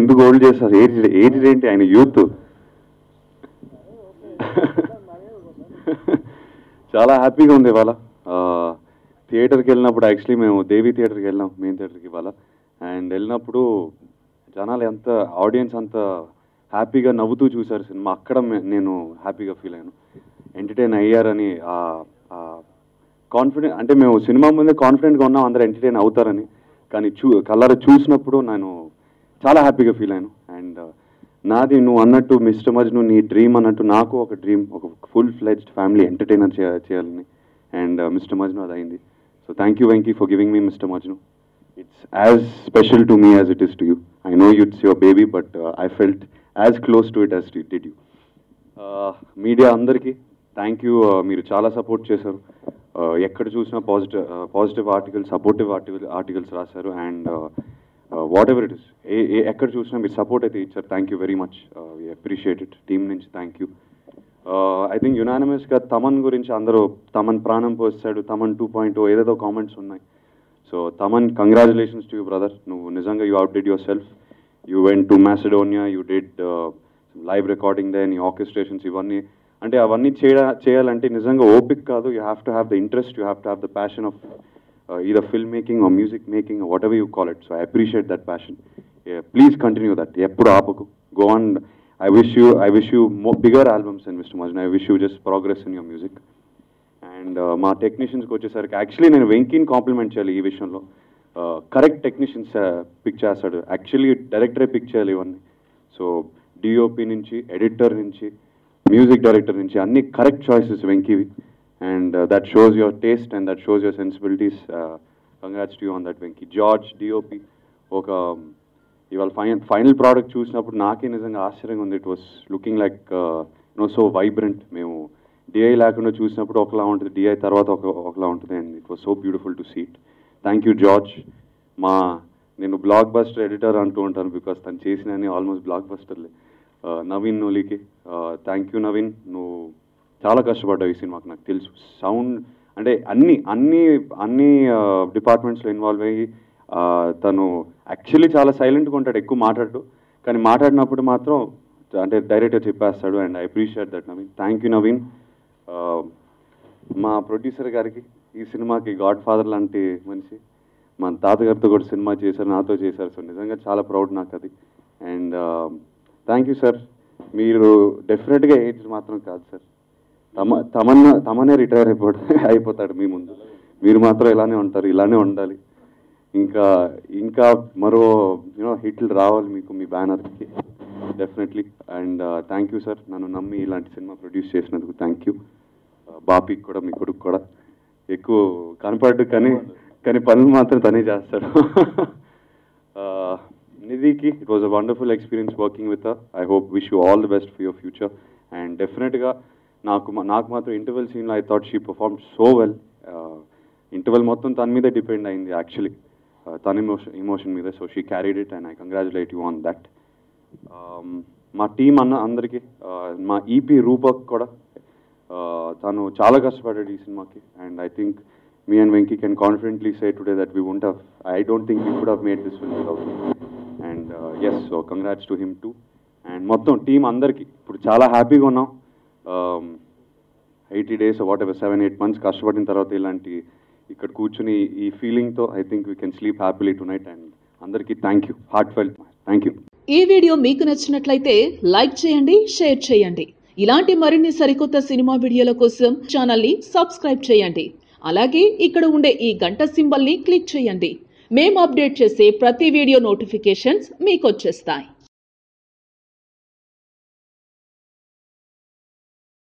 ఎందుకు ఓల్డ్ చేస్తారు, ఏజ్ ఏంటి, ఆయన యూత్. చాలా హ్యాపీగా ఉంది ఇవాళ. థియేటర్కి వెళ్ళినప్పుడు యాక్చువల్లీ మేము దేవి థియేటర్కి వెళ్ళాం, మెయిన్ థియేటర్కి ఇవాళ. అండ్ వెళ్ళినప్పుడు జనాలు ఎంత, ఆడియన్స్ అంత హ్యాపీగా నవ్వుతూ చూశారు సినిమా. అక్కడ నేను హ్యాపీగా ఫీల్ అయ్యాను, ఎంటర్టైన్ అయ్యారని. కాన్ఫిడెంట్ అంటే మేము సినిమా ముందే కాన్ఫిడెంట్గా ఉన్నాం అందరూ ఎంటర్టైన్ అవుతారని, కానీ కలర్ చూసినప్పుడు నేను చాలా హ్యాపీగా ఫీల్ అయ్యాను. అండ్ నాది నువ్వు అన్నట్టు మిస్టర్ మజ్ను నీ డ్రీమ్ అన్నట్టు నాకు ఒక డ్రీమ్, ఒక ఫుల్ ఫ్లెడ్జ్డ్ ఫ్యామిలీ ఎంటర్టైనర్ చేయాలని. అండ్ మిస్టర్ మజ్ను అది అయింది. So thank you Venky for giving me mister Majnu. It's as special to me as it is to you. I know it's your baby, but I felt as close to it as did you. Media అందరికీ thank you. మీరు చాలా support చేశారు. ఎక్కడ చూసినా positive articles, supportive articles రాశారు. And what ever it is, ఎక్కడ చూసినా మీరు సపోర్ట్ అయితే ఇచ్చారు. Thank you very much, we appreciate it. Team నుంచి థ్యాంక్ యూ. ఐ థింక్ యునానిమస్గా తమన్ గురించి అందరూ తమన్ ప్రాణం పోస్తాడు, తమన్ 2.0 ఏదేదో కామెంట్స్ ఉన్నాయి. So Thaman, congratulations to you brother. నువ్వు నిజంగా you outdid yourself. You went to Macedonia, you did live recording దే, నీ ఆర్కెస్ట్రేషన్స్ ఇవన్నీ. అంటే అవన్నీ చేయాలంటే నిజంగా ఓపిక కాదు. You have to have the interest, you have to have the passion of either filmmaking or music making or whatever you call it. So I appreciate that passion. Yeah, please continue that. Eppudu aapaku. Go on. I wish you more bigger albums in Mr. Majnu. I wish you just progress in your music. And మా టెక్నీషియన్స్కి వచ్చేసరికి actually నేను వెంకీని complement చేయాలి ఈ విషయంలో. Correct technicians pick చేస్తాడు. Actually డైరెక్టరే pick చేయాలి ఇవన్నీ. సో డిఓపి నుంచి, ఎడిటర్ నుంచి, మ్యూజిక్ డైరెక్టర్ నుంచి అన్ని కరెక్ట్ చాయిసెస్ వెంకీవి. And that shows your taste and that shows your sensibilities. Congrats to you on that, Venki. George, DOP, oka ival final product చూసినప్పుడు నాకే నిజంగా ఆశ్చర్యంగా ఉంది. It was looking like so vibrant. మేము DI లేకుండా చూసినప్పుడు ఒకలా ఉంటుంది, డిఐ తర్వాత ఒకలా ఉంటుంది. And it was so beautiful to see it. Thank you George. నేను బ్లాక్ బస్టర్ ఎడిటర్ అంటూ ఉంటాను, బికాస్ తను చేసినవి ఆల్మోస్ట్ బ్లాక్ బస్టర్లే. నవీన్ నోలీకి థ్యాంక్ యూ నవీన్. నువ్వు చాలా కష్టపడ్డావు ఈ సినిమాకి, నాకు తెలుసు. సౌండ్ అంటే అన్ని డిపార్ట్మెంట్స్లో ఇన్వాల్వ్ అయ్యి తను యాక్చువల్లీ చాలా సైలెంట్గా ఉంటాడు, ఎక్కువ మాట్లాడు. కానీ మాట్లాడినప్పుడు మాత్రం అంటే డైరెక్టర్ చెప్పేస్తాడు. And I appreciate that Naveen. Thank you Naveen. మా ప్రొడ్యూసర్ గారికి ఈ సినిమాకి గాడ్ ఫాదర్ లాంటి మనిషి. మా తాతగారితో కూడా సినిమా చేశారు, నాతో చేశారు. సో నిజంగా చాలా ప్రౌడ్ నాకు అది. And thank you sir. మీరు డెఫినెట్గా ఏజ్ మాత్రం కాదు సార్, తమనే రిటైర్ అయిపోతాడు మీ ముందు. మీరు మాత్రం ఇలానే ఉంటారు, ఇలానే ఉండాలి. ఇంకా మరో హిట్లు రావాలి మీకు, మీ బ్యానర్కి definitely. And thank you sir, నన్ను నమ్మి ఇలాంటి సినిమా ప్రొడ్యూస్ చేసినందుకు థ్యాంక్ యూ. బాపీకి కూడా, మీ కొడుకు కూడా ఎక్కువ కనపడ్డు, కానీ పనులు మాత్రం తనే చేస్తాడు. నిధికి it was a wonderful experience working with her. I hope wish you all the best for your future. And డెఫినెట్గా నాకు మాత్రం ఇంటర్వెల్ సీన్లో I thought she perform so well. Interval మొత్తం తన మీదే డిపెండ్ అయింది యాక్చువల్లీ, తన ఇమోషన్ మీద. So she carried it and I congratulate you on that. మా టీం అందరికీ, మా ఈపీ రూపక్ కూడా తను చాలా కష్టపడ్డాడు ఈ సినిమాకి. And I think me and Venki can confidently say today that I don't think we could have made this film without him. And yes, so congrats to him too. And మొత్తం team అందరికీ ఇప్పుడు చాలా హ్యాపీగా ఉన్నాం. 80 days or whatever, 7-8 months కష్టపడిన తర్వాత ఇలాంటి ఇక్కడ కూర్చుని ఈ ఫీలింగ్తో I think we can sleep happily tonight. And అందరికీ thank you, heartfelt thank you. ఈ వీడియో మీకు నచ్చినట్లయితే లైక్ చేయండి, షేర్ చేయండి. ఇలాంటి మరిన్ని సరికొత్త సినిమా వీడియోల కోసం ఛానల్ని సబ్స్క్రైబ్ చేయండి. అలాగే ఇక్కడ ఉండే ఈ గంట సింబల్ని క్లిక్ చేయండి. మేము అప్డేట్ చేసే ప్రతి వీడియో నోటిఫికేషన్స్ మీకు వచ్చేస్తాయి.